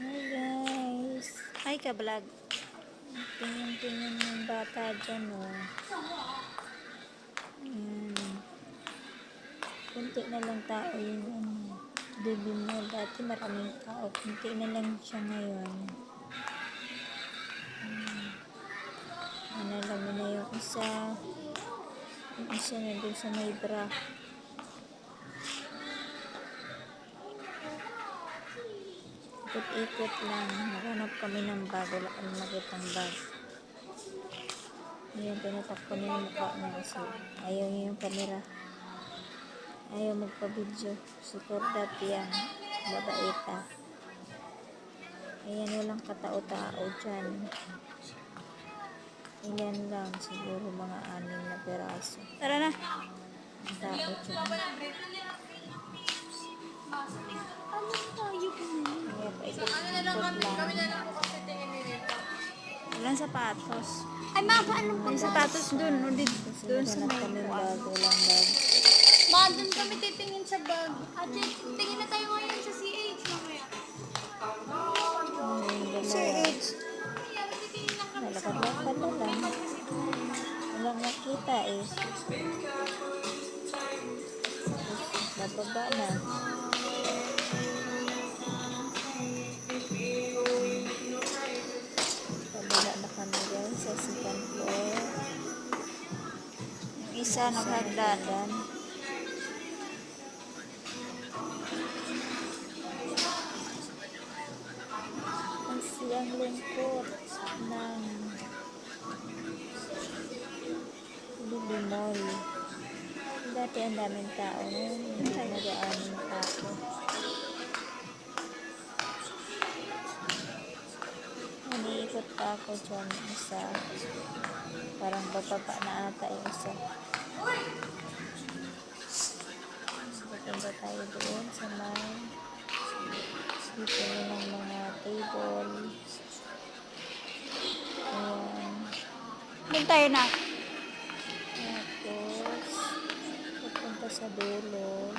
Hi guys! Hi ka vlog! Tingin-tingin yung bata dyan oh. Ayan. Kunti na lang tao yung baby mo. Dati maraming tao. Kunti na lang siya ngayon. Nalaman na yung isa. Yung isa na dun sa may bra. Ikot-ikot lang. Naranap kami ng bag. Wala kami makitang bag. Ayan, tinatakpo niya yung mukha niya kasi ayaw niya yung camera. Ayaw magpa-video. Si Cordat yan. Babaeta. Ayan, walang katao-tao dyan. Ilan lang. Siguro mga 6 na peraso. Tara na! Ang tao dyan. Ayan, paikot-ikot lang. Walang sapatos. Ay, ma, paano May sapatos dun. O, dun sa may kami bag. Walang bag. Ma, dun kami titingin sa bag. Ate, tingin na tayo ngayon sa CH mamaya. CH. Mamaya, titingin lang kami sa Nalakad-lakad na lang. Walang nakita eh. Bababa na. Bababa na kami guys sa second floor. Yung isa naghagdan. Kasi ang lingkot ng Bibi Mall. Dati ang daming tao ngayon. Hindi nag-aaning tao. Naniikot pa ako dyan isa. Parang bababa na ata yung isa. Pupunta tayo doon sa may dito ng mga table. Ayan. Doon tayo na. Tapos pupunta sa dulo.